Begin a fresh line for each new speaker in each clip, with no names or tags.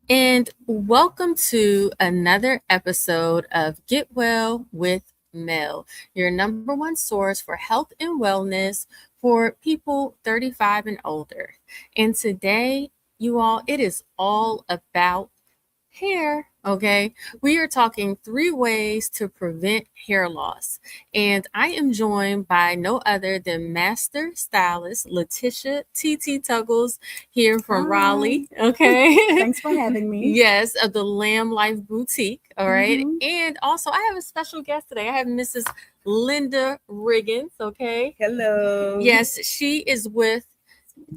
And welcome to another episode of Get Well with Mel, your number one source for health and wellness for people 35 and older. And today, you all, it is all about hair. Okay, we are talking 3 ways to prevent hair loss, and I am joined by no other than Master Stylist Letitia Tuggles here from
Hi.
Raleigh. Okay,
Thanks for having me.
yes, of the Lamb Life Boutique. All right,
hmm
and also I have a special guest today. I have Mrs. Linda Riggins. Okay,
Hello.
yes, she is with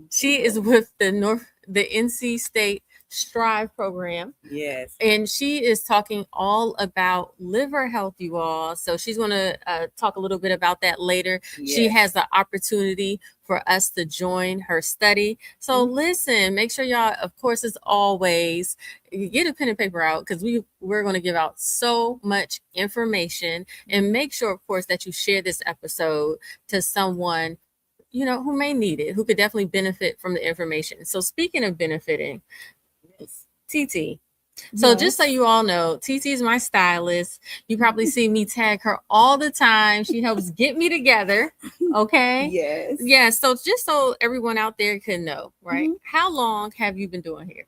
the NC State Strive program,
Yes.
and she is talking all about liver health, you all. So she's going to talk a little bit about that later. She
Yes.
has the opportunity for us to join her study. So
Mhm.
listen, make sure y'all, of course, as always, you get a pen and paper out because we're going to give out so much information, and make sure, of course, that you share this episode to someone who may need it, who could definitely benefit from the information. So speaking of benefiting,
Yes.
TT. So just so
Yes.
you all know, TT is my stylist. You probably see me tag her all the time. She helps get me together. Okay.
Yes.
Yeah. So just so everyone out there can know, right?
hmm
How long have you been doing hair?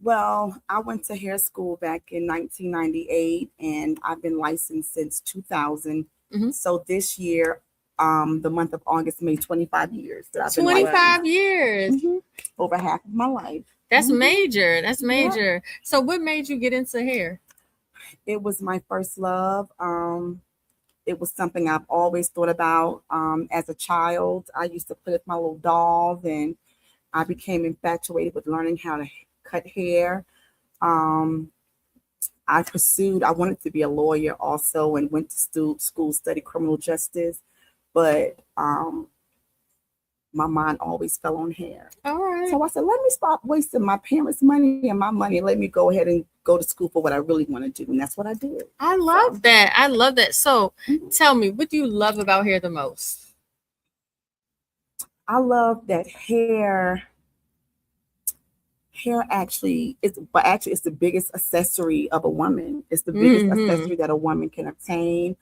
Well, I went to hair school back in 1998 and I've been licensed since 2000.
Hmm.
So this year, the month of August made 25 years that I've been licensed.
25 years.
hmm Over half of my life.
That's
hmm
major. That's
Yeah.
major. So what made you get into hair?
It was my first love. It was something I've always thought about. As a child, I used to play with my little dolls, and I became infatuated with learning how to cut hair. Um, I wanted to be a lawyer also, and went to school study criminal justice, but my mind always fell on hair.
All right.
So I said, let me stop wasting my parents' money and my money, and let me go ahead and go to school for what I really want to do, and that's what I did.
I
So.
love that. I love that. So
Mhm.
tell me, what do you love about hair the most?
I love that hair actually it's the biggest accessory of a woman. It's the biggest
Hmm.
accessory that a woman can obtain.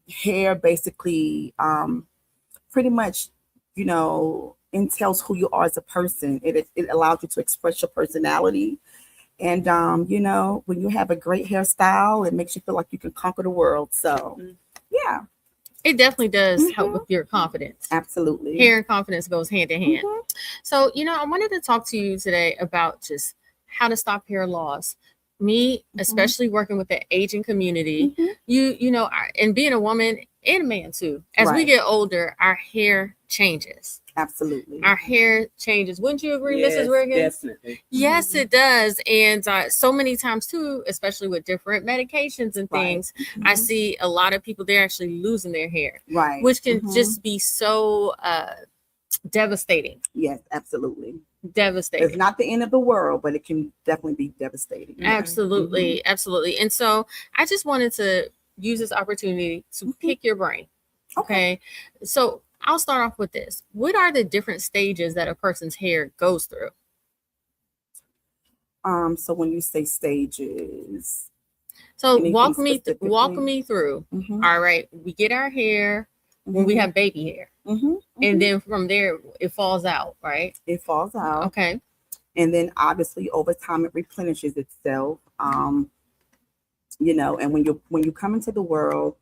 Hair basically pretty much, entails who you are as a person. It allows you to express your personality. And when you have a great hairstyle, it makes you feel like you can conquer the world. So yeah.
It definitely does help with
hmm
your confidence.
Absolutely.
Hair and confidence goes hand in hand.
hmm
So, I wanted to talk to you today about just how to stop hair loss. Me,
hmm
especially working with the aging community,
hmm
and being a woman and a man too, as we
Right.
get older, our hair changes.
Absolutely.
Our hair changes. Wouldn't you agree, Mrs.
Yes,
Riggins?
definitely.
Yes,
Mhm.
it does. And so many times, too, especially with different medications and
Right.
things, I
Mhm.
see a lot of people, they're actually losing their hair,
Right.
which can
Mhm.
just be so devastating.
Yes, absolutely. It's
Devastating.
not the end of the world, but it can definitely be devastating. Yeah. Mhm.
Absolutely. Absolutely. And so I just wanted to use this opportunity to
Mhm.
pick your brain.
Okay.
Okay. So I'll start off with this. What are the different stages that a person's hair goes through?
So when you say stages,
So
anything
walk
specifically?
me through.
Mhm.
All right, we get our hair when we
Mhm.
have baby hair,
Mhm.
and
Mhm.
then from there it falls out, right?
It falls out,
Okay.
and then obviously over time it replenishes itself. And when you come into the world,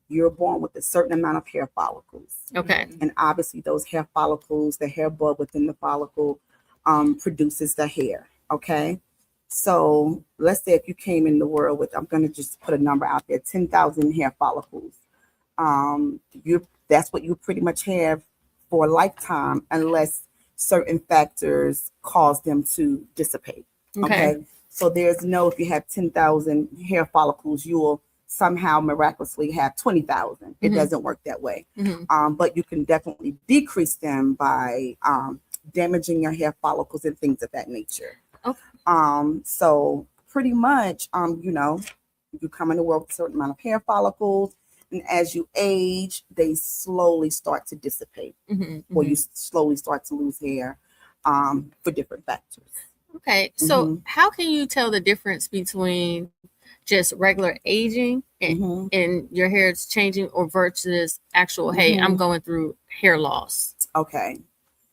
you're born with a certain amount of hair follicles.
Okay.
And obviously those hair follicles, the hair bulb within the follicle, produces the hair. Okay. So let's say if you came in the world with, I'm going to just put a number out there, 10,000 hair follicles. You That's what you pretty much have for a lifetime, unless certain factors cause them to dissipate.
Okay.
Okay. So there's no, if you have 10,000 hair follicles, you will somehow miraculously have 20,000. It
Mm-hmm.
doesn't work that way.
Mm-hmm.
But you can definitely decrease them by damaging your hair follicles and things of that nature.
Okay.
So pretty much, you come in the world with a certain amount of hair follicles, and as you age, they slowly start to dissipate,
Mm-hmm.
or
Mm-hmm.
you slowly start to lose hair for different factors.
Okay, so how can you tell the difference between just regular aging and your hair is changing or versus actual, hey, I'm going through hair loss?
Okay.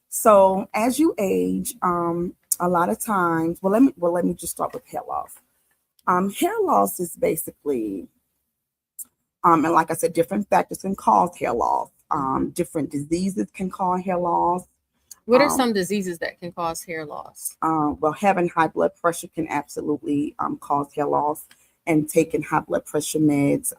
So as you age, a lot of times, let me just start with hair loss. Hair loss is basically, and like I said, different factors can cause hair loss. Different diseases can cause hair loss.
What are some diseases that can cause hair loss?
Well, having high blood pressure can absolutely cause hair loss, and taking high blood pressure meds.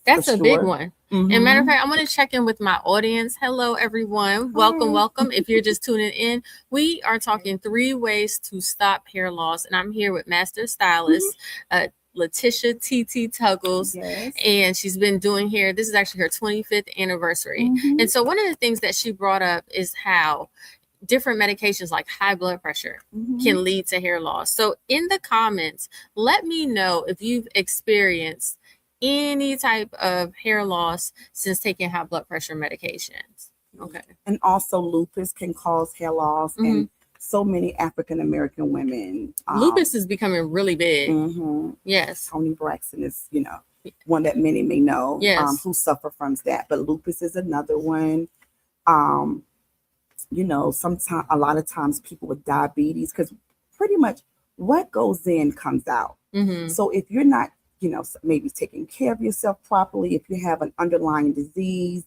That's a big one. And matter of fact, I want to check in with my audience. Hello, everyone. Welcome, welcome. If you're just tuning in, we are talking 3 ways to stop hair loss. And I'm here with Master Stylist Letitia Tuggles.
Yes.
And she's been doing hair. This is actually her 25th anniversary. And so one of the things that she brought up is how different medications like high blood pressure can lead to hair loss. So in the comments, let me know if you've experienced any type of hair loss since taking high blood pressure medications. Okay.
And also lupus can cause hair loss, and so many African American women.
Lupus is becoming really big. Yes.
Tony Braxton is, one that many may know,
yes.
Who suffer from that. But lupus is another one. Sometimes, a lot of times people with diabetes, because pretty much what goes in comes out. So if you're not, maybe taking care of yourself properly, if you have an underlying disease,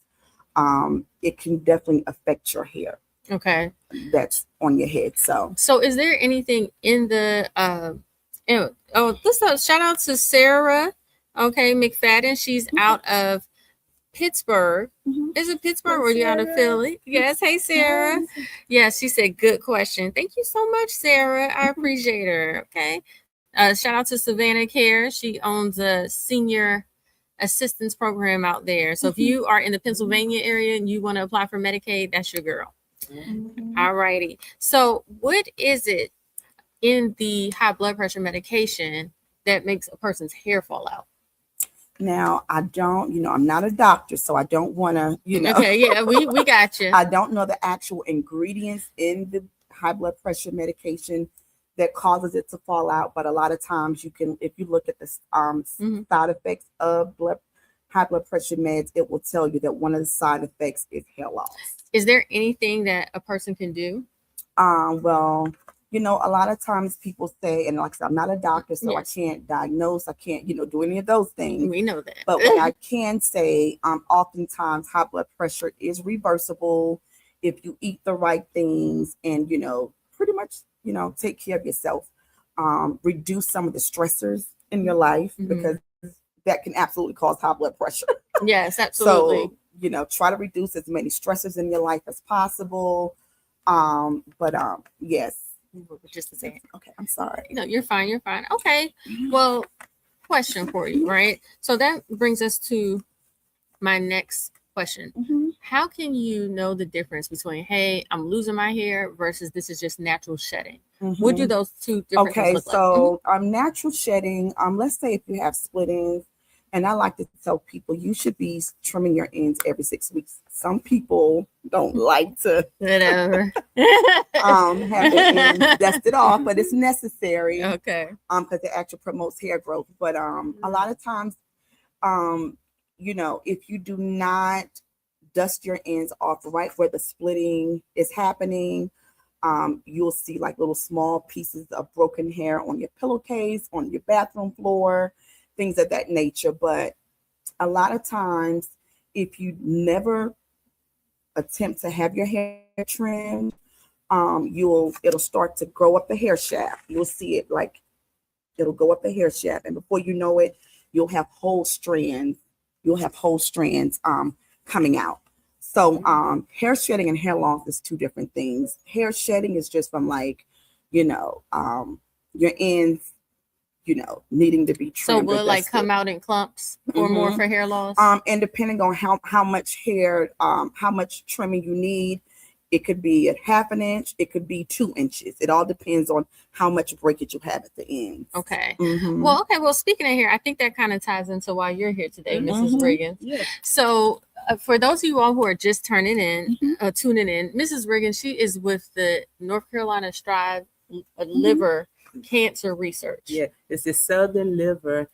it can definitely affect your hair.
Okay.
That's on your head. So
is there anything in the, shout out to Sarah, okay, McFadden. She's out of Pittsburgh. Is it Pittsburgh or are you out of Philly? Yes. Hey, Sarah. Yes, she said, good question. Thank you so much, Sarah. I appreciate her. Okay. Shout out to Savannah Care. She owns a senior assistance program out there. So if you are in the Pennsylvania area and you want to apply for Medicaid, that's your girl. All righty. So what is it in the high blood pressure medication that makes a person's hair fall out?
Now, I don't, I'm not a doctor, so I don't want to,
Okay, yeah, we got you.
I don't know the actual ingredients in the high blood pressure medication that causes it to fall out. But a lot of times you can, if you look at the side effects of high blood pressure meds, it will tell you that one of the side effects is hair loss.
Is there anything that a person can do?
Well, a lot of times people say, and like I said, I'm not a doctor, so I can't diagnose, I can't, do any of those things.
We know that.
But what I can say, oftentimes high blood pressure is reversible if you eat the right things and, pretty much, take care of yourself. Reduce some of the stressors in your life because that can absolutely cause high blood pressure.
Yes, absolutely.
So, try to reduce as many stressors in your life as possible. Yes.
Just a second.
Okay, I'm sorry.
No, you're fine. You're fine. Okay. Well, question for you, right? So that brings us to my next question. How can you know the difference between, hey, I'm losing my hair versus this is just natural shedding? What do those two differences look like?
So natural shedding, let's say if you have splittings, and I like to tell people you should be trimming your ends every 6 weeks. Some people don't like to
whatever
have their ends dusted off, but it's necessary.
Okay.
Because it actually promotes hair growth. But a lot of times, if you do not dust your ends off right where the splitting is happening, you'll see like little small pieces of broken hair on your pillowcase, on your bathroom floor, things of that nature. But a lot of times, if you never attempt to have your hair trimmed, it'll start to grow up the hair shaft. You'll see it like it'll go up the hair shaft, and before you know it, you'll have whole strands. Coming out. So hair shedding and hair loss is two different things. Hair shedding is just from like, your ends, needing to be trimmed.
So will it like come out in clumps or more for hair loss?
And depending on how much hair, how much trimming you need, it could be at 1/2 inch, it could be 2 inches. It all depends on how much breakage you have at the end.
Okay. Well, speaking of hair, I think that kind of ties into why you're here today, Mrs. Riggins.
Yeah.
So for those of you all who are just tuning in, Mrs. Riggins, she is with the North Carolina Strive liver cancer research.
Yeah, it's the Southern Liver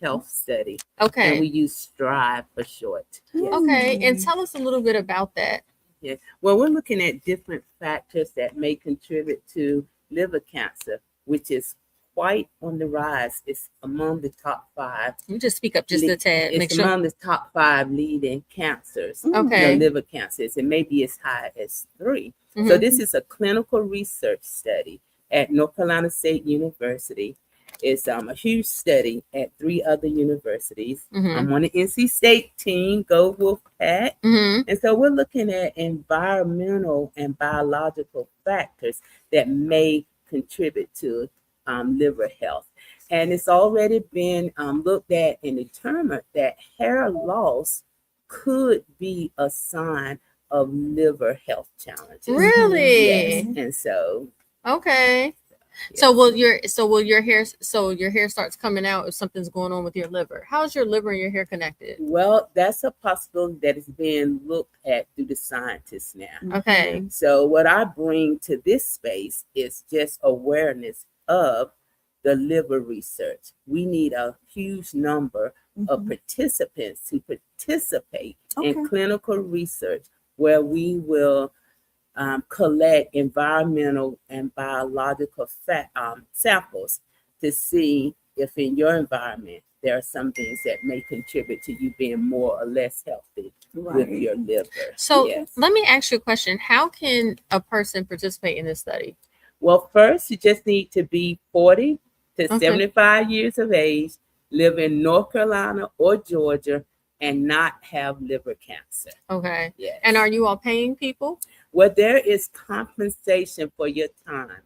Health Study.
Okay.
And we use STRIVE for short. Yes.
Okay. And tell us a little bit about that.
Yeah. Well, we're looking at different factors that may contribute to liver cancer, which is quite on the rise. It's among the top 5.
You just speak up just a tad.
It's among the top 5 leading cancers.
Okay.
Liver cancers. It may be as high as 3. So this is a clinical research study at North Carolina State University. It's a huge study at 3 other universities. I'm on the NC State team, go Wolfpack. And so we're looking at environmental and biological factors that may contribute to liver health. And it's already been looked at and determined that hair loss could be a sign of liver health challenges.
Really?
Yes. And so
okay. Yes. So your hair starts coming out if something's going on with your liver. How's your liver and your hair connected?
Well, that's a possibility that is being looked at through the scientists now.
Okay.
So what I bring to this space is just awareness of the liver research. We need a huge number of participants to participate in clinical research where we will collect environmental and biological samples to see if in your environment there are some things that may contribute to you being more or less healthy with your liver.
So let me ask you a question. How can a person participate in this study?
Well, first, you just need to be 40 to 75 years of age, live in North Carolina or Georgia, and not have liver cancer.
Okay.
Yes.
And are you all paying people?
Well, there is compensation for your time.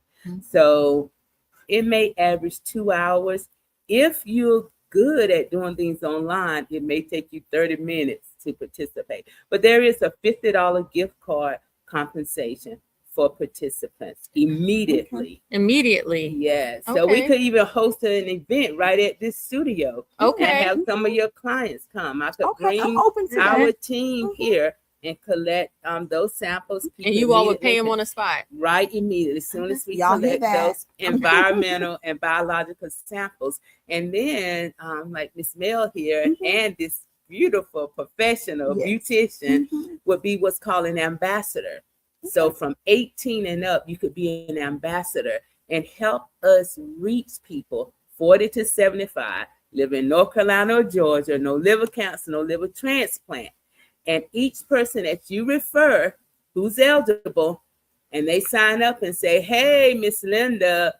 So it may average 2 hours. If you're good at doing things online, it may take you 30 minutes to participate. But there is a $50 gift card compensation for participants immediately.
Immediately.
Yes. So we could even host an event right at this studio. And have some of your clients come. I could bring our team here and collect those samples.
And you all would pay them on the spot.
Right, immediately. As soon as we collect those environmental and biological samples. And then like Miss Mel here and this beautiful professional beautician would be what's called an ambassador. So from 18 and up, you could be an ambassador and help us reach people 40 to 75, live in North Carolina or Georgia, no liver cancer, no liver transplant. And each person that you refer who's eligible, and they sign up and say, hey, Miss Linda,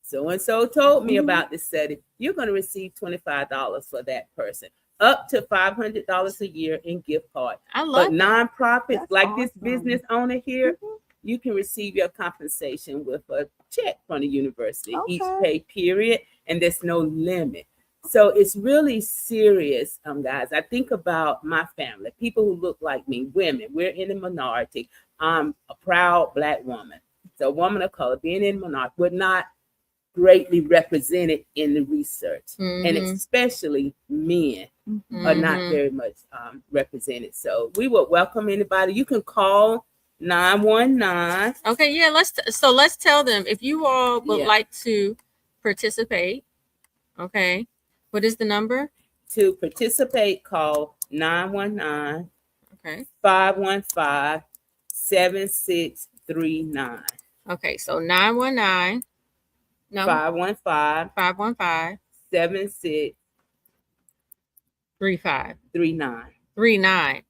so-and-so told me about this study, you're going to receive $25 for that person. Up to $500 a year in gift card.
I love
nonprofits like this business owner here, you can receive your compensation with a check from the university each pay period, and there's no limit. So it's really serious, guys. I think about my family, people who look like me, women. We're in the minority. I'm a proud Black woman. So a woman of color, being in the minority, we're not greatly represented in the research, and especially men are not very much represented. So we would welcome anybody. You can call 919.
Okay, yeah. Let's tell them if you all would like to participate. Okay, what is the number?
To participate, call 919.
Okay.
515-7639.
Okay, so 919. No. 515 7639.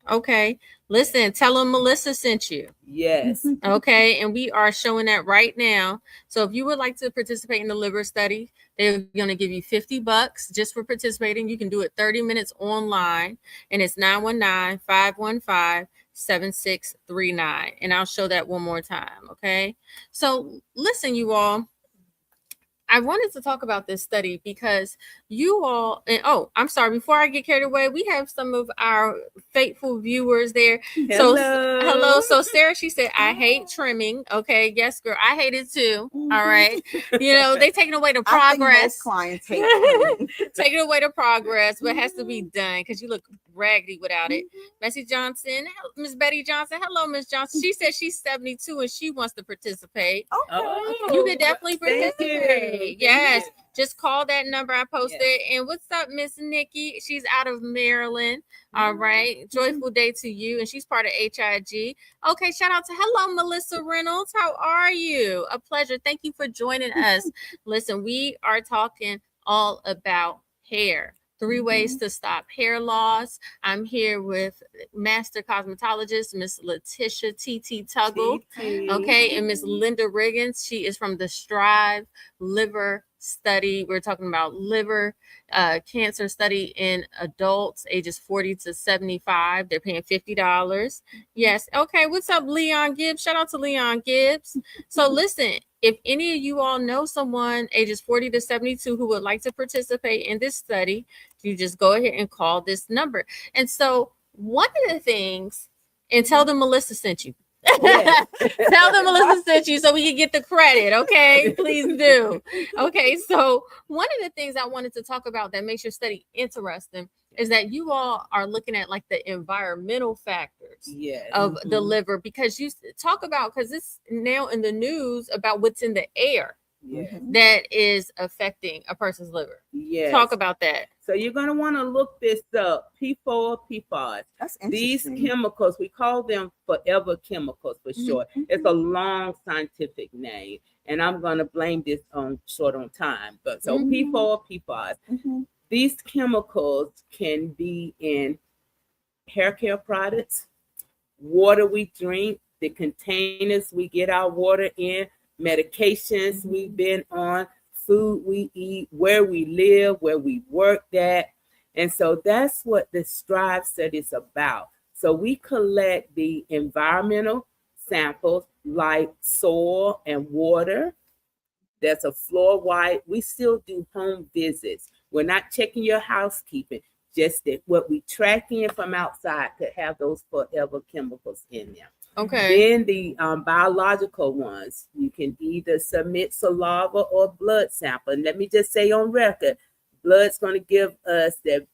Okay. Listen, tell them Melissa sent you.
Yes.
Okay. And we are showing that right now. So if you would like to participate in the liver study, they're going to give you $50 just for participating. You can do it 30 minutes online, and it's 919-515-7639. And I'll show that one more time. Okay. So listen, you all. I wanted to talk about this study because you all, and I'm sorry, before I get carried away, we have some of our faithful viewers there. Hello. So Sarah, she said, I hate trimming. Okay. Yes, girl. I hate it too. All right. You know, they taking away the progress.
Clients hate trimming.
Taking away the progress, but it has to be done because you look raggedy without it. Bessie Johnson, Miss Betty Johnson. Hello, Miss Johnson. She says she's 72 and she wants to participate.
Okay.
You could definitely participate. Yes. Just call that number I posted. And what's up, Miss Nikki? She's out of Maryland. All right. Joyful day to you. And she's part of HIG. Okay. Shout out to hello, Melissa Reynolds. How are you? A pleasure. Thank you for joining us. Listen, we are talking all about hair. 3 ways to stop hair loss. I'm here with Master Cosmetologist, Miss Letitia Tuggles. Okay, and Miss Linda Riggins. She is from the Strive Liver Study. We're talking about liver cancer study in adults ages 40 to 75. They're paying $50. Yes. Okay. What's up, Leon Gibbs? Shout out to Leon Gibbs. So listen, if any of you all know someone ages 40 to 72 who would like to participate in this study, you just go ahead and call this number. And so one of the things, and tell them Melissa sent you. Yes. Tell them Melissa sent you so we can get the credit. Okay, please do. Okay, so one of the things I wanted to talk about that makes your study interesting is that you all are looking at like the environmental factors of the liver, because you talk about, because it's now in the news about what's in the air that is affecting a person's liver. Talk about that.
So you're going to want to look this up. P4, PFAS.
That's
These chemicals, we call them forever chemicals for short. It's a long scientific name, and I'm going to blame this on short on time. But so P4, PFAS. These chemicals can be in hair care products, water we drink, the containers we get our water in, medications we've been on, food we eat, where we live, where we worked at. And so that's what the Strive study is about. So we collect the environmental samples like soil and water. There's a floor wipe. We still do home visits. We're not checking your housekeeping, just that what we track in from outside could have those forever chemicals in them.
Okay.
Then the biological ones, you can either submit saliva or blood sample. And let me just say on record, blood's going to give us the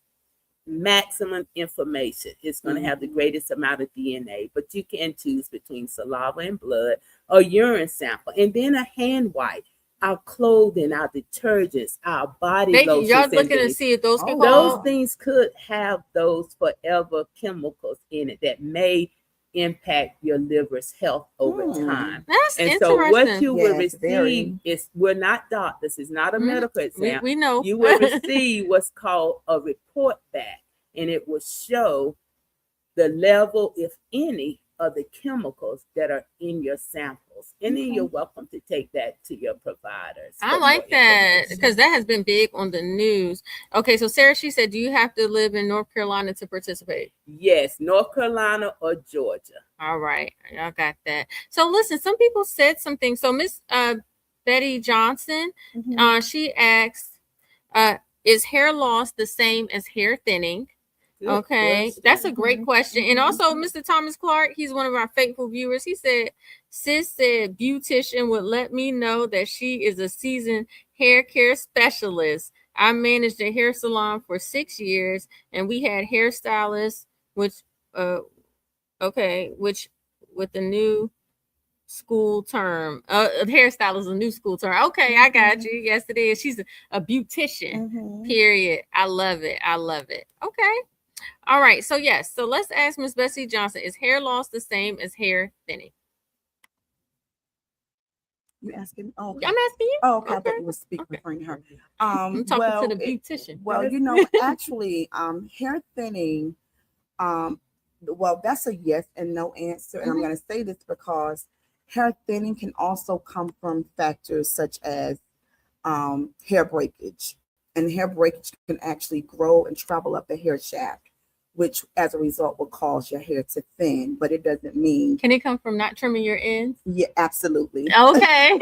maximum information. It's going to have the greatest amount of DNA, but you can choose between saliva and blood or urine sample. And then a hand wipe. Our clothing, our detergents, our body lotions.
Y'all looking to see if those can
those things could have those forever chemicals in it that may impact your liver's health over time.
That's
and
interesting.
So what you will receive is, we're not doctors, it's not a medical exam.
We know.
You will receive what's called a report back, and it will show the level, if any, of the chemicals that are in your samples. And then you're welcome to take that to your providers.
I like that, because that has been big on the news. Okay, so Sarah, she said, do you have to live in North Carolina to participate?
Yes, North Carolina or Georgia.
All right, y'all got that. So listen, some people said something. So Miss Betty Johnson, she asked, is hair loss the same as hair thinning? Okay, that's a great question. And also, Mr. Thomas Clark, he's one of our faithful viewers. He said, sis said beautician would let me know that she is a seasoned hair care specialist. I managed a hair salon for 6 years, and we had hairstylists, which with the new school term, hairstylist is a new school term. Okay, I got you. Yes, it is. She's a beautician. Period. I love it. Okay. All right. So yes. So let's ask Miss Bessie Johnson, is hair loss the same as hair thinning?
You asking? Oh, okay.
I'm asking you.
Oh, okay. I thought you were referring to her.
I'm talking to the beautician.
Actually, hair thinning, well, that's a yes and no answer. And I'm going to say this because hair thinning can also come from factors such as hair breakage. And hair breakage can actually grow and travel up the hair shaft, which as a result will cause your hair to thin, but it doesn't mean.
Can it come from not trimming your ends?
Yeah, absolutely.
Okay.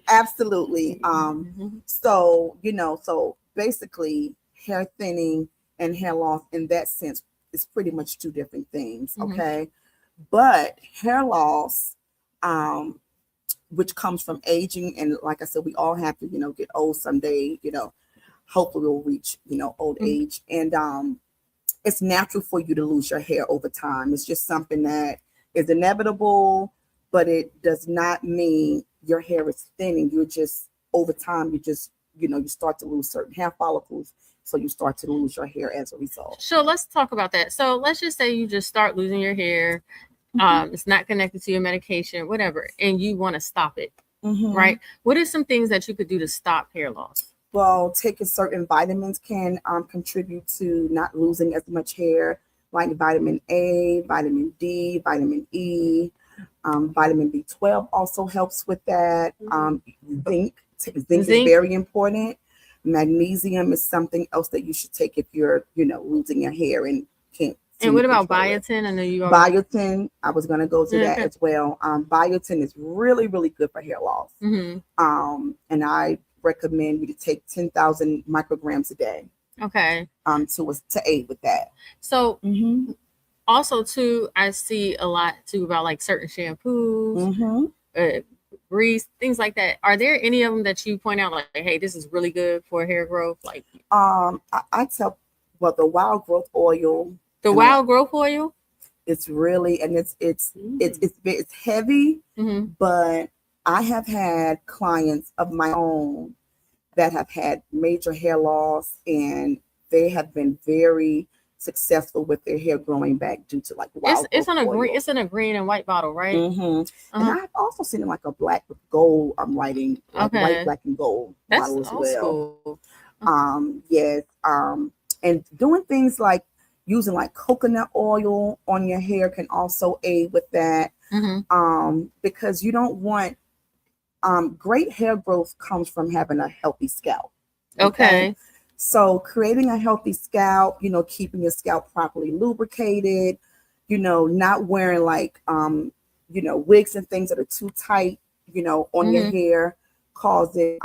Absolutely. So, so basically hair thinning and hair loss in that sense is pretty much two different things. Okay. But hair loss, which comes from aging, and like I said, we all have to, get old someday, hopefully we'll reach, old age. And it's natural for you to lose your hair over time. It's just something that is inevitable, but it does not mean your hair is thinning. You're just, over time, you start to lose certain hair follicles. So you start to lose your hair as a result.
So let's talk about that. So let's just say you just start losing your hair. It's not connected to your medication, whatever, and you want to stop it, right? What are some things that you could do to stop hair loss?
Well, taking certain vitamins can contribute to not losing as much hair, like vitamin A, vitamin D, vitamin E. Vitamin B12 also helps with that. Zinc is very important. Magnesium is something else that you should take if you're, losing your hair and can't.
And what about biotin? I know you
already... Biotin, I was going to go to that as well. Biotin is really, really good for hair loss. And I recommend you to take 10,000 micrograms a day.
Okay.
To aid with that.
So also too, I see a lot too about like certain shampoos, grease, things like that. Are there any of them that you point out like, hey, this is really good for hair growth? Like,
I tell, well, the wild growth oil.
The wild growth oil.
It's really, and it's heavy, but I have had clients of my own that have had major hair loss, and they have been very successful with their hair growing back due to like wild
it's
growth oil.
It's in a green and white bottle, right?
And I've also seen it like a black with gold. I'm writing like white, black, and gold bottle as well. School. Yes. And doing things like using like coconut oil on your hair can also aid with that. Because you don't want great hair growth comes from having a healthy scalp. Okay. So creating a healthy scalp, keeping your scalp properly lubricated, not wearing like, wigs and things that are too tight, on your hair, causing,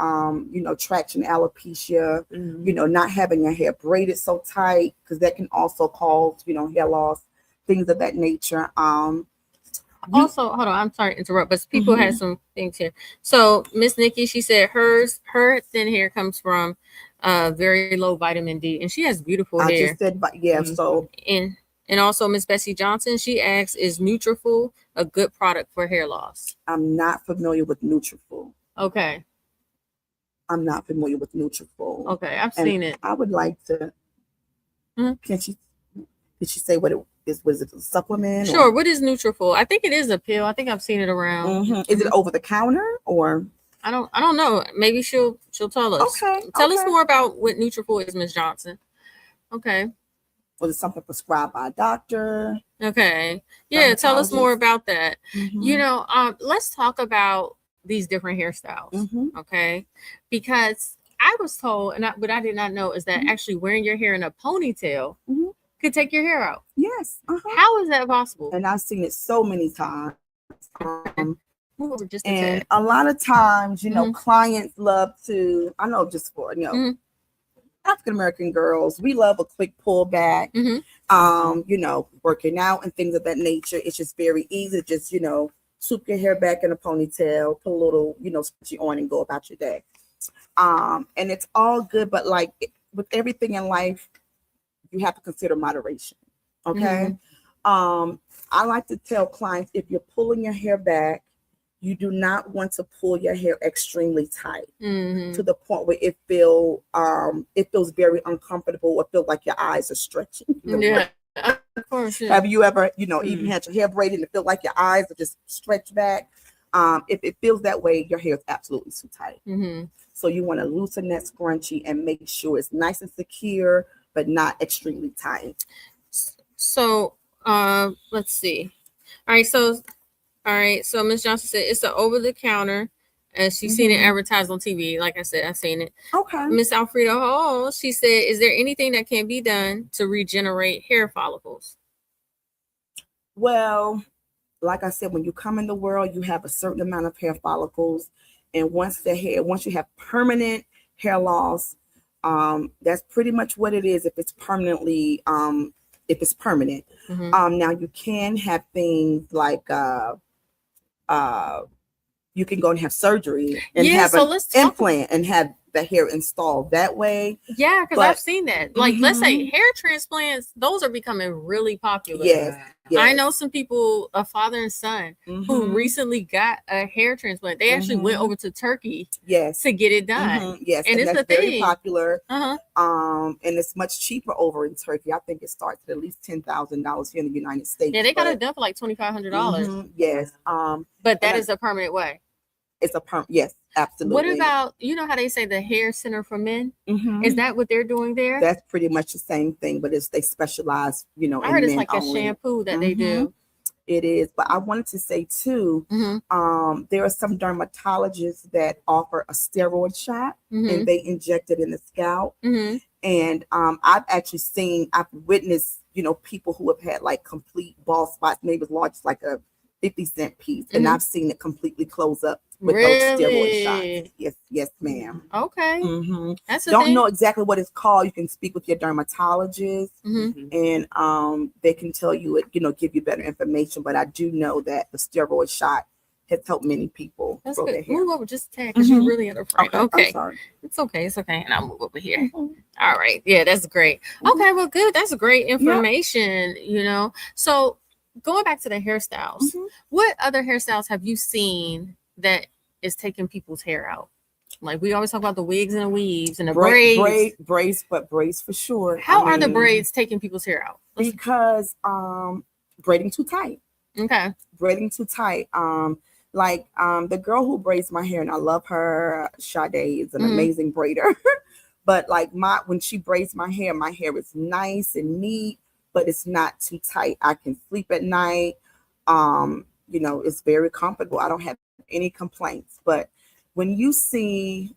traction alopecia, not having your hair braided so tight, because that can also cause, hair loss, things of that nature.
Also, hold on, I'm sorry to interrupt, but people had some things here. So Miss Nikki, she said her thin hair comes from very low vitamin D, and she has beautiful hair.
I just said, but yeah. So
and also Miss Bessie Johnson, she asks, is Nutrafol a good product for hair loss?
I'm not familiar with Nutrafol.
Okay.
I'm not familiar with Nutrafol.
Okay, I've seen it.
I would like to. Did she say what it is? Was it a supplement?
Sure. Or? What is Nutrafol? I think it is a pill. I think I've seen it around.
Is it over the counter or?
I don't know. Maybe she'll tell us.
Okay.
Tell us more about what Nutrafol is, Miss Johnson. Okay.
Was it something prescribed by a doctor?
Okay. Yeah, tell us more about that. Let's talk about these different hairstyles. Okay. Because I was told, and what I did not know is that actually wearing your hair in a ponytail could take your hair out.
Yes.
How is that possible?
And I've seen it so many times.
Move over just
and a lot of times, clients love to, I know just for, African-American girls, we love a quick pullback, working out and things of that nature. It's just very easy to just, swoop your hair back in a ponytail, put a little, scrunchie on and go about your day. And it's all good, but like with everything in life, you have to consider moderation. Okay. I like to tell clients, if you're pulling your hair back, you do not want to pull your hair extremely tight to the point where it feels very uncomfortable or feel like your eyes are stretching.
Yeah, of course. Yeah.
Have you ever, even had your hair braided and feel like your eyes are just stretched back? If it feels that way, your hair is absolutely too tight. So you want to loosen that scrunchie and make sure it's nice and secure, but not extremely tight.
So let's see. All right, so Miss Johnson said it's an over-the-counter, and she's seen it advertised on TV. Like I said, I've seen it.
Okay.
Miss Alfreda Hall, she said, is there anything that can be done to regenerate hair follicles?
Well, like I said, when you come in the world, you have a certain amount of hair follicles, and once you have permanent hair loss, that's pretty much what it is. If it's permanently, if it's permanent, now you can have things like you can go and have surgery and have an implant and have the hair installed that way.
Yeah, because I've seen that. Like, let's say hair transplants, those are becoming really popular.
Yes.
I know some people, a father and son, who recently got a hair transplant. They actually went over to Turkey to get it done.
Yes,
and it's
that's very popular.
And
it's much cheaper over in Turkey. I think it starts at least $10,000 here in the United States.
Yeah, they got it done for like $2,500.
Yes.
But that is a permanent way.
It's a yes, absolutely.
What about, you know how they say the hair center for men? Is that what they're doing there?
That's pretty much the same thing, but they specialize, you know,
I heard it's
men
like
only.
a shampoo that they do.
It is, but I wanted to say too, there are some dermatologists that offer a steroid shot and they inject it in the scalp. And I've witnessed, you know, people who have had like complete bald spots, maybe as large as like a 50-cent piece, and I've seen it completely close up with those steroid shots. Yes, ma'am.
Okay. That's
Don't know exactly what it's called. You can speak with your dermatologist, and they can tell you it, you know, give you better information. But I do know that the steroid shot has helped many people.
That's good. Move over just a tad because you're really in the front. Okay.
I'm sorry.
It's okay. And I'll move over here. All right. Yeah, that's great. Okay, well, good. That's great information, you know. So going back to the hairstyles, what other hairstyles have you seen that is taking people's hair out? Like, we always talk about the wigs and the weaves and the braids.
Braids for sure.
How are the braids taking people's hair out?
Because braiding too tight.
Okay.
Braiding too tight. The girl who braids my hair, and I love her, Sade, is an amazing braider. But like when she braids my hair is nice and neat, but it's not too tight. I can sleep at night. You know, it's very comfortable. I don't have any complaints. But when you see,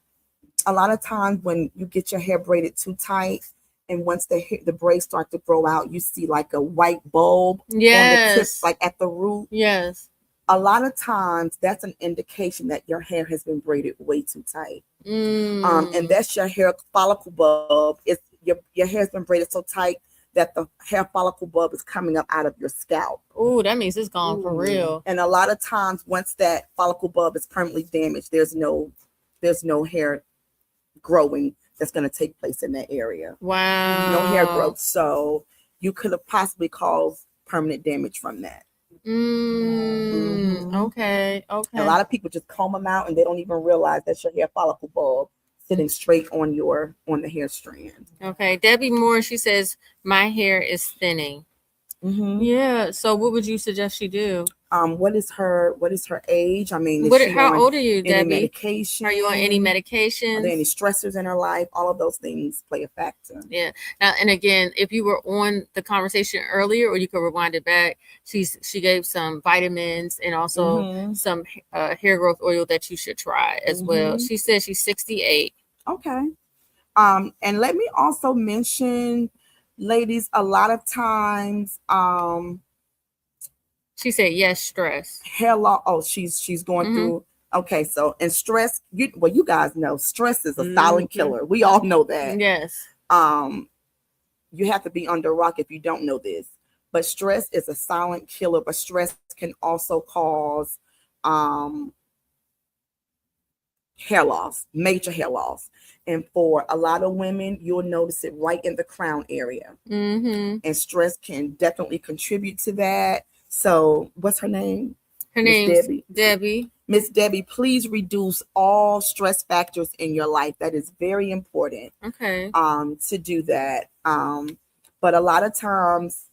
a lot of times when you get your hair braided too tight, and once the braids start to grow out, you see like a white bulb on the tip, like at the root.
Yes.
A lot of times that's an indication that your hair has been braided way too tight. And that's your hair follicle bulb. It's your hair's been braided so tight that the hair follicle bulb is coming up out of your scalp.
Oh, that means it's gone for real.
And a lot of times once that follicle bulb is permanently damaged, there's no hair growing that's going to take place in that area.
Wow.
No hair growth. So you could have possibly caused permanent damage from that.
Okay.
A lot of people just comb them out and they don't even realize that's your hair follicle bulb sitting straight on the hair strand.
Okay. Debbie Moore, she says, my hair is thinning. Yeah. So what would you suggest she do?
What is her age? I mean,
how old are you, Debbie?
Medication?
Are you on any medications?
Are there any stressors in her life? All of those things play a factor.
Yeah. Now, and again, if you were on the conversation earlier, or you could rewind it back, she gave some vitamins and also some hair growth oil that you should try as well. She says she's 68.
Okay. And let me also mention, ladies, a lot of times,
she said, yes, stress.
Hair loss. Oh, she's going through. Okay, so and stress. You guys know stress is a silent killer. We all know that.
Yes.
You have to be under a rock if you don't know this. But stress is a silent killer. But stress can also cause hair loss, major hair loss. And for a lot of women, you'll notice it right in the crown area. And stress can definitely contribute to that. So what's her name?
Her name's Debbie.
Miss Debbie, please reduce all stress factors in your life. That is very important.
Okay.
To do that. But a lot of times,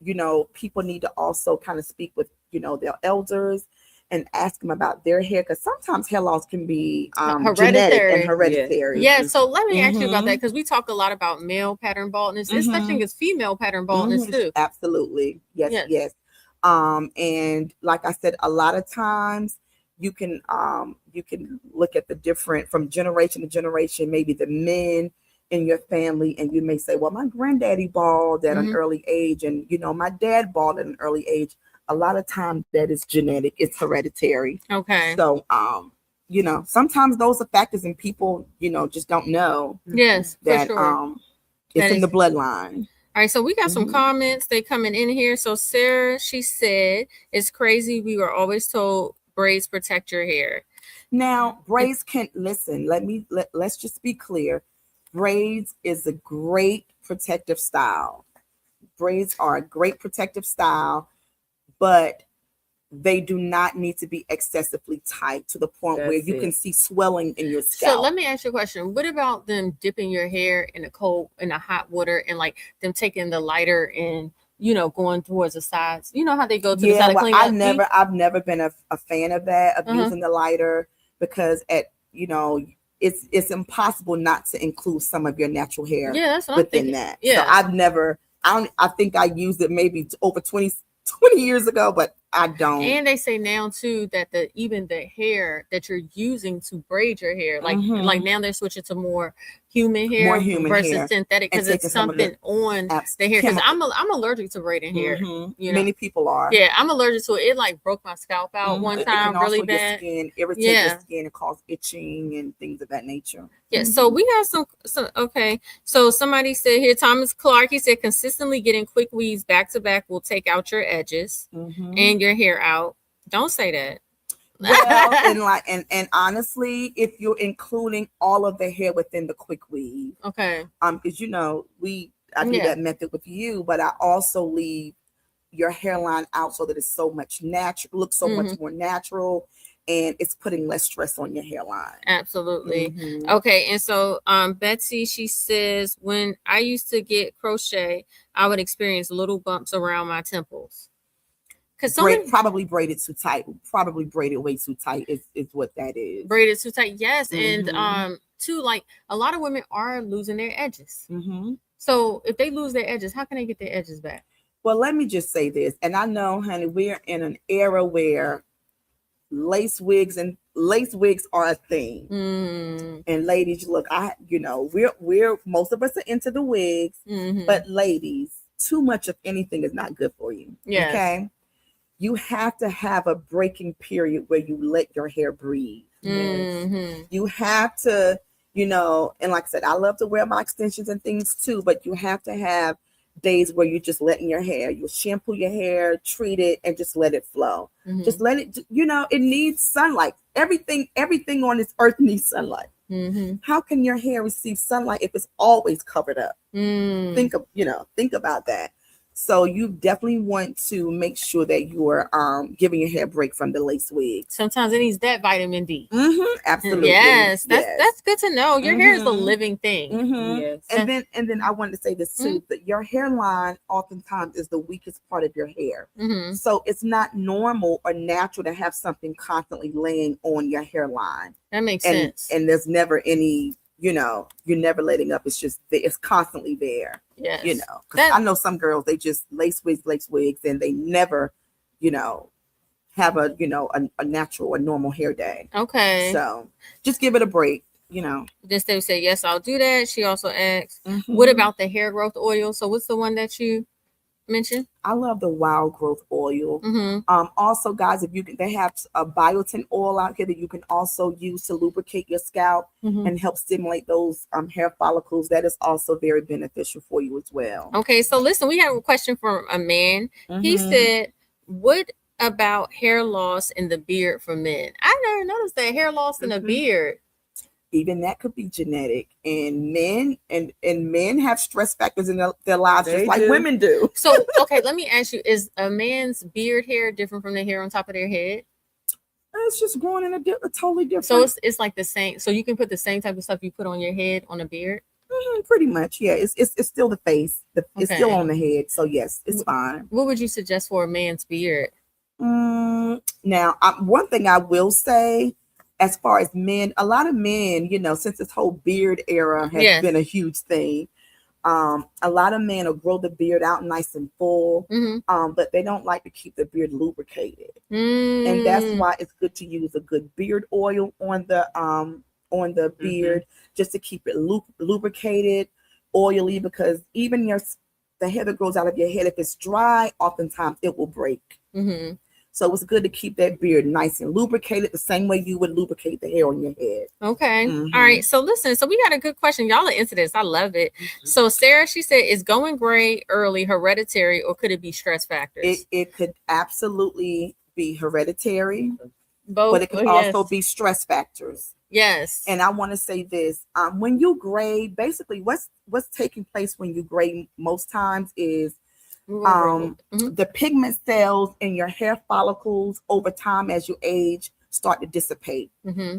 you know, people need to also kind of speak with, you know, their elders and ask them about their hair, because sometimes hair loss can be genetic and hereditary.
Yeah, so let me ask you about that, because we talk a lot about male pattern baldness. There's such thing as female pattern baldness too.
Absolutely. Yes. And like I said, a lot of times you can look at the different, from generation to generation, maybe the men in your family, and you may say, well, my granddaddy bald at an early age, and you know, my dad bald at an early age. A lot of times that is genetic, it's hereditary.
Okay.
So you know, sometimes those are factors and people, you know, just don't know.
Yes,
that
for sure.
It's in the bloodline.
All right, so we got some comments. They coming in here. So Sarah, she said, it's crazy. We were always told braids protect your hair.
Now, braids can listen. Let's just be clear. Braids is a great protective style. Braids are a great protective style, but they do not need to be excessively tight to the point where you can see swelling in your scalp.
So let me ask you a question. What about them dipping your hair in a hot water and like them taking the lighter and going towards the sides? You know how they go to the side to clean up?
I've never been a fan of that, of using the lighter, because it's impossible not to include some of your natural hair within that. Yeah. So I think I used it maybe over 20 years ago, but I don't.
And they say now too that even the hair that you're using to braid your hair, like now they're switching to more human hair versus synthetic, because it's something on the hair. Because I'm allergic to braiding hair.
Many people are.
Yeah, I'm allergic to it. It like broke my scalp out one time really bad.
Irritate your skin and cause itching and things of that nature.
Yeah, so we have some okay. So somebody said here, Thomas Clark, he said consistently getting quick weaves back to back will take out your edges and your hair out. Don't say that.
Well, and honestly, if you're including all of the hair within the quick weave,
okay,
because I do that method with you, but I also leave your hairline out so that it's looks so much more natural, and it's putting less stress on your hairline.
Absolutely. Okay, and so Betsy, she says, when I used to get crochet, I would experience little bumps around my temples.
Probably braided too tight. Probably braided way too tight is what that is.
Braided too tight, yes. And too, like a lot of women are losing their edges. So if they lose their edges, how can they get their edges back?
Well, let me just say this, and I know, honey, we're in an era where lace wigs are a thing. And ladies, look, we're most of us are into the wigs, but ladies, too much of anything is not good for you. Yes. Okay. You have to have a breaking period where you let your hair breathe. You have to, and like I said, I love to wear my extensions and things too, but you have to have days where you're just letting your hair, you shampoo your hair, treat it, and just let it flow. Just let it, it needs sunlight. Everything on this earth needs sunlight. How can your hair receive sunlight if it's always covered up? Think about that. So you definitely want to make sure that you are giving your hair a break from the lace wig.
Sometimes it needs that vitamin D.
Absolutely.
Yes, that's good to know. Your hair is a living thing.
Yes. And then I wanted to say this too, that your hairline oftentimes is the weakest part of your hair. So it's not normal or natural to have something constantly laying on your hairline.
That makes sense.
And there's never any, you're never letting up. It's just, it's constantly there.
Yes.
Because I know some girls, they just lace wigs, and they never, have a natural or normal hair day.
Okay.
So just give it a break,
This day say, yes, I'll do that. She also asked, what about the hair growth oil? So what's the one that you mentioned?
I love the wild growth oil. Also, guys, they have a biotin oil out here that you can also use to lubricate your scalp and help stimulate those hair follicles. That is also very beneficial for you as well.
Okay, so listen, we have a question from a man. He said, what about hair loss in the beard for men? I never noticed that hair loss in the beard.
Even that could be genetic, and men have stress factors in their lives just like women do.
So, okay, let me ask you: is a man's beard hair different from the hair on top of their head?
It's just growing in a totally different.
So it's like the same. So you can put the same type of stuff you put on your head on a beard.
Pretty much, yeah. It's still the face. It's still on the head. So yes, it's fine.
What would you suggest for a man's beard?
Now, one thing I will say. As far as men, a lot of men, since this whole beard era has been a huge thing, a lot of men will grow the beard out nice and full, but they don't like to keep the beard lubricated. And that's why it's good to use a good beard oil on the beard, just to keep it lubricated, oily, because even the hair that grows out of your head, if it's dry, oftentimes it will break. So it's good to keep that beard nice and lubricated the same way you would lubricate the hair on your head. Okay.
All right. So listen, so we got a good question. Y'all are into this. I love it. So Sarah, she said, is going gray early hereditary, or could it be stress factors?
It could absolutely be hereditary.
Both,
but it can also be stress factors.
Yes.
And I want to say this: when you gray, basically, what's taking place when you gray most times is the pigment cells in your hair follicles over time as you age start to dissipate.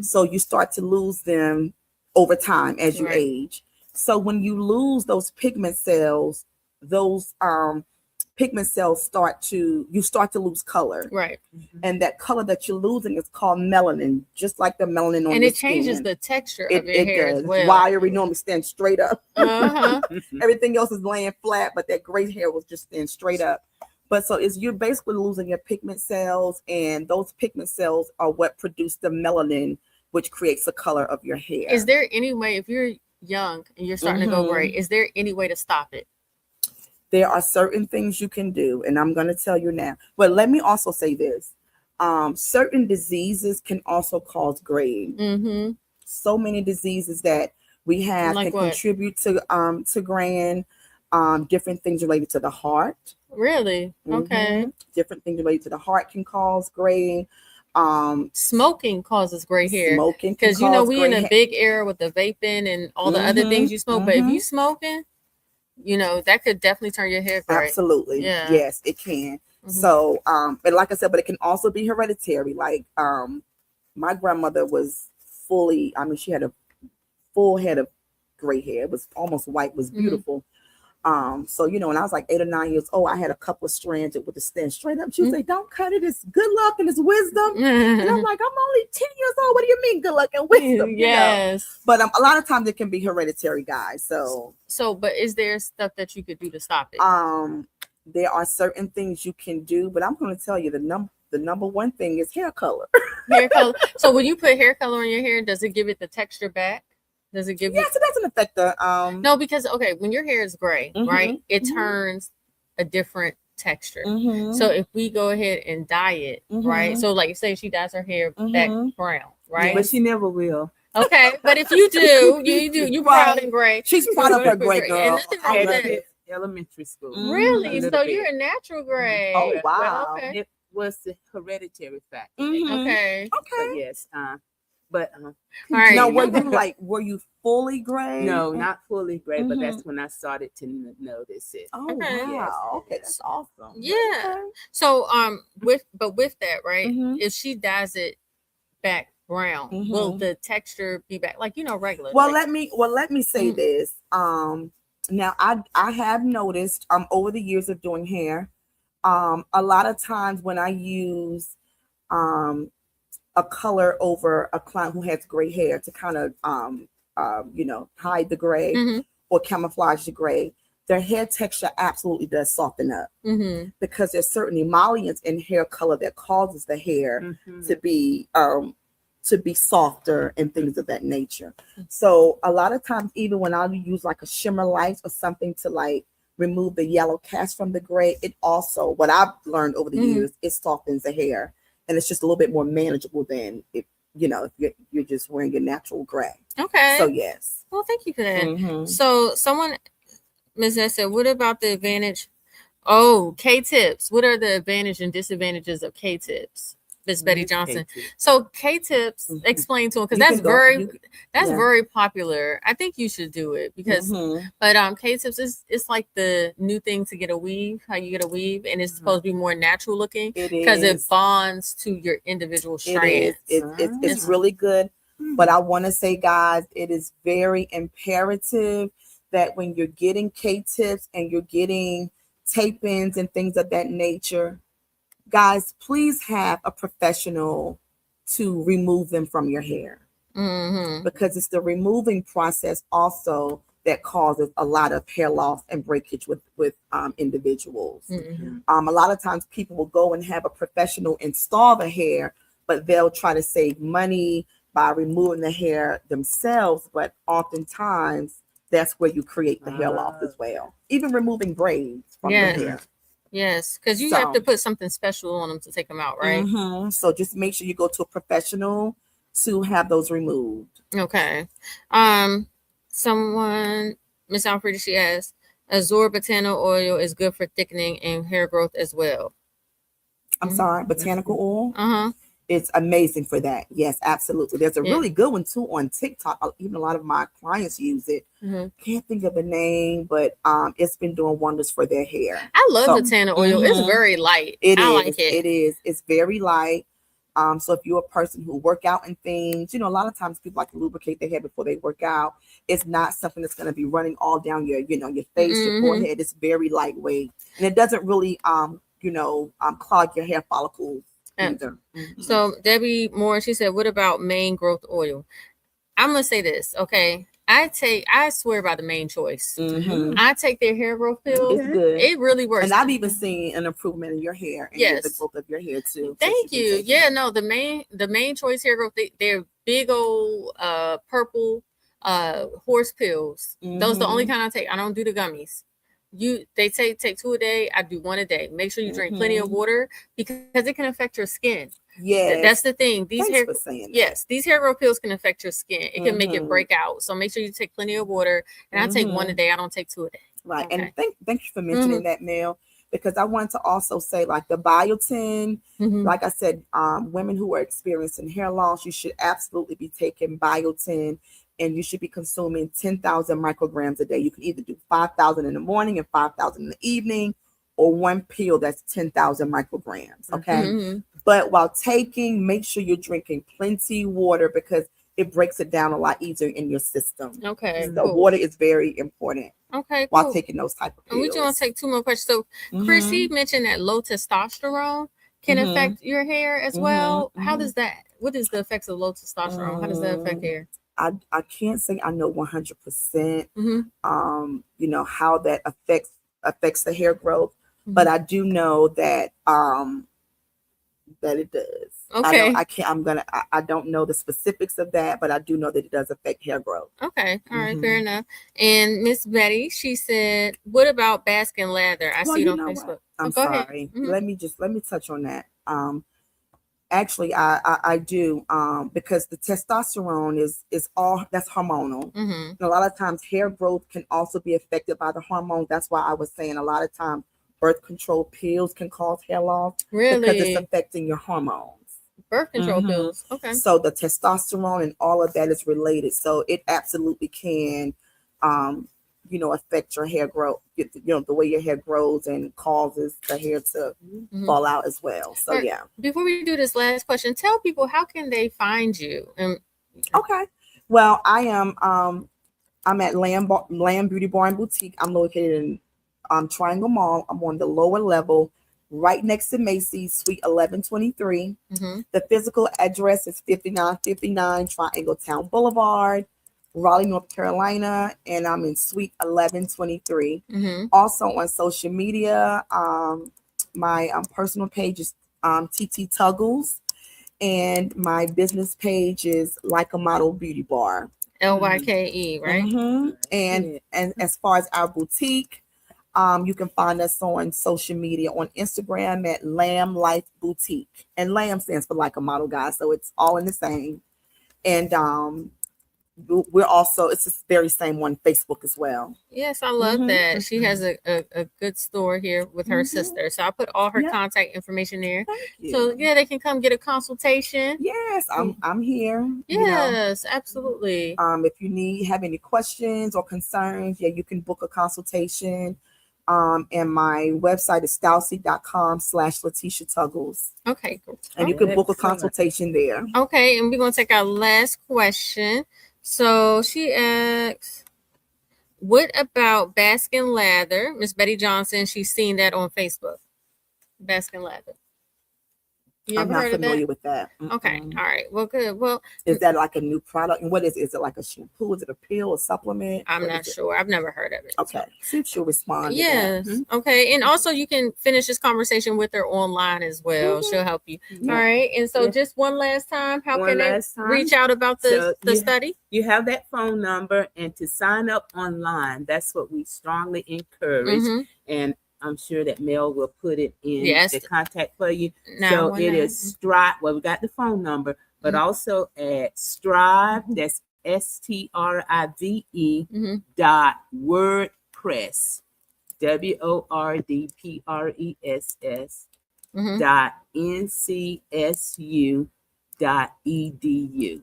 So you start to lose them over time as you age. So when you lose those pigment cells, those pigment cells start to lose color.
Right.
And that color that you're losing is called melanin, just like the melanin on
and
your
it changes
skin.
the texture of your hair
does.
as well.
Wiry normally stands straight up. Everything else is laying flat, but that gray hair was just stand straight up. But so you're basically losing your pigment cells, and those pigment cells are what produce the melanin, which creates the color of your hair.
Is there any way, if you're young and you're starting to go gray, is there any way to stop it?
There are certain things you can do, and I'm going to tell you now. But let me also say this. Certain diseases can also cause graying. So many diseases that we have can contribute to graying. Different things related to the heart.
Really? Okay.
Different things related to the heart can cause graying.
Smoking causes gray hair.
Smoking,
because we in a big era with the vaping and all the other things you smoke. But if you smoking, that could definitely turn your hair gray.
Absolutely. Yeah. Yes, it can. So, but like I said, but it can also be hereditary. Like, my grandmother was she had a full head of gray hair. It was almost white, was beautiful. So, when I was like 8 or 9 years old, I had a couple of strands that would stand straight up. She would say, don't cut it. It's good luck and it's wisdom. And I'm like, I'm only 10 years old. What do you mean good luck and wisdom?
Yes.
But a lot of times it can be hereditary, guys. So,
but is there stuff that you could do to stop it?
There are certain things you can do, but I'm going to tell you the number one thing is hair color.
Hair color. So when you put hair color on your hair, does it give it the texture back? Does it give
Yes, it doesn't affect the
No, because when your hair is gray, right, it turns a different texture. So if we go ahead and dye it, right? So like say she dyes her hair back brown, right?
Yeah, but she never will.
Okay, but if you do, you proud and gray.
She's proud of her gray girl.
And nothing wrong with that.
Elementary school.
Really? So you're a natural gray.
Oh wow.
Well, okay.
It was the hereditary factor.
Okay.
But yes. But
all right.
Now, were you fully gray?
No, not fully gray, but that's when I started to notice it.
Oh wow. Okay, that's awesome.
Yeah. Okay. So with that, right? If she dyes it back brown, will the texture be back like regular?
Well, let me say this. Now I have noticed over the years of doing hair, a lot of times when I use a color over a client who has gray hair to kind of hide the gray or camouflage the gray, their hair texture absolutely does soften up because there's certain emollients in hair color that causes the hair to be softer and things of that nature. So a lot of times, even when I use like a shimmer light or something to like remove the yellow cast from the gray, it also, what I've learned over the years, it softens the hair, and it's just a little bit more manageable than if you're just wearing your natural gray.
Okay.
So yes.
Well, thank you for that. So someone, Ms. S said, what about the advantage? Oh, K-tips. What are the advantage and disadvantages of K-tips? Miss Betty Johnson. So K-tips, explain to them, because that's very popular. I think you should do it because, but K-tips it's like the new thing to get a weave. How you get a weave, and it's supposed to be more natural looking because it bonds to your individual strands.
It's really good, but I want to say, guys, it is very imperative that when you're getting K-tips and you're getting tape-ins and things of that nature, guys, please have a professional to remove them from your hair because it's the removing process also that causes a lot of hair loss and breakage with individuals. A lot of times people will go and have a professional install the hair, but they'll try to save money by removing the hair themselves. But oftentimes that's where you create the hair loss as well. Even removing braids from your hair.
Yes, because you have to put something special on them to take them out, right?
So just make sure you go to a professional to have those removed.
Okay. Someone, Miss Alfreda, she asked, Azure botanical oil is good for thickening and hair growth as well.
I'm sorry, botanical oil? It's amazing for that. Yes, absolutely. There's a really good one too on TikTok. Even a lot of my clients use it. Can't think of the name, but it's been doing wonders for their hair.
I love the tannin oil. It's very light. I like it.
It is. It's very light. So if you're a person who work out and things, a lot of times people like to lubricate their hair before they work out. It's not something that's going to be running all down your face, your forehead. It's very lightweight, and it doesn't really, clog your hair follicles either.
So Debbie Moore, she said, "What about mane growth oil?" I'm gonna say this, okay. I swear by the Main Choice. I take their hair growth pills.
It's good.
It really works.
And I've even seen an improvement in your hair and the growth of your hair too.
Thank you. Yeah, no, the Main Choice hair growth, they're big old purple horse pills. Those are the only kind I take. I don't do the gummies. They say take 2 a day. I do 1 a day. Make sure you drink plenty of water because it can affect your skin.
Yeah,
that's the thing. These hair growth pills can affect your skin. It can make it break out. So make sure you take plenty of water. And I take 1 a day. I don't take 2 a day.
Right. Okay. And thank you for mentioning that, Mel, because I wanted to also say, like, the biotin. Like I said, women who are experiencing hair loss, you should absolutely be taking biotin, and you should be consuming 10,000 micrograms a day. You can either do 5,000 in the morning and 5,000 in the evening, or one pill that's 10,000 micrograms. Okay. But while taking, make sure you're drinking plenty water because it breaks it down a lot easier in your system.
Okay.
So water is very important.
Okay.
While taking those type of pills.
And we just want to take 2 more questions. So Chris, he mentioned that low testosterone can affect your hair as well. How does that? What is the effects of low testosterone? How does that affect hair?
I can't say I know 100%. How that affects the hair growth, but I do know that it does.
Okay.
I don't know the specifics of that, but I do know that it does affect hair growth.
Okay. All right. Fair enough. And Miss Betty, she said, "What about Baskin Lather? I see it on Facebook."
I'm sorry. Let me touch on that. Actually, I do because the testosterone is all that's hormonal. And a lot of times hair growth can also be affected by the hormone. That's why I was saying a lot of times birth control pills can cause hair loss.
Really?
Because it's affecting your hormones.
Birth control pills. Okay.
So the testosterone and all of that is related. So it absolutely can affect your hair growth, the way your hair grows and causes the hair to fall out as well. So yeah.
Before we do this last question, tell people how can they find you?
Okay. Well, I am I'm at Lamb Beauty Bar and Boutique. I'm located in Triangle Mall. I'm on the lower level, right next to Macy's, Suite 1123. The physical address is 5959 Triangle Town Boulevard, Raleigh, North Carolina, and I'm in Suite 1123. Also on social media, my personal page is TT Tuggles, and my business page is Like a Model Beauty Bar.
LYKE, right?
And as far as our boutique, you can find us on social media on Instagram at Lamb Life Boutique, and Lamb stands for Like a Model, guys, so it's all in the same. And we're also, it's the very same on Facebook as well.
Yes, I love that. She has a good store here with her sister. So I put all her contact information there. So yeah, they can come get a consultation.
Yes, I'm here.
Yes, absolutely.
If you have any questions or concerns, you can book a consultation. And my website is stylesy.com/Letitia Tuggles.
Okay, cool.
And you can book a consultation there.
Okay, and we're gonna take our last question. So she asks, "What about Baskin Lather?" Miss Betty Johnson, she's seen that on Facebook. Baskin Lather.
I'm not familiar with that.
Okay. All right. Well, good. Well,
is that like a new product? And what is it? Is it like a shampoo? Is it a pill, a supplement?
I'm not sure. I've never heard of it.
Okay. See if she'll respond.
Yes. Okay. And also you can finish this conversation with her online as well. She'll help you. All right. And so just one last time, how can they reach out about the study? You
have that phone number, and to sign up online, that's what we strongly encourage. And I'm sure that Mel will put it in the contact for you. So it is Strive. Well, we got the phone number, but also at Strive. That's STRIVE .wordpress. WORDPRESS strive.ncsu.edu.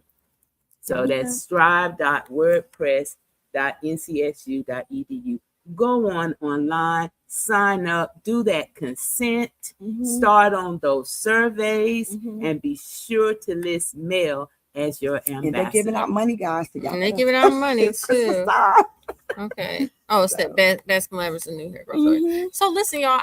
So that's strive.wordpress.ncsu.edu. Go online, sign up, do that consent, start on those surveys, and be sure to list Mel as your ambassador.
And they're giving out money, guys.
And they're giving out money too. Okay. Oh, it's
So.
that Baskin Robbins and New Hair Growth. So listen, y'all.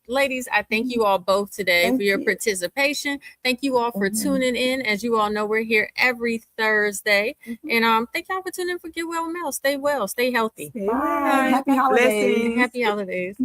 Ladies, I thank you all both today for your participation. Thank you all for tuning in. As you all know, we're here every Thursday. And thank y'all for tuning in for Get Well with Mel. Stay well, stay healthy.
Bye. Happy holidays.
Happy holidays.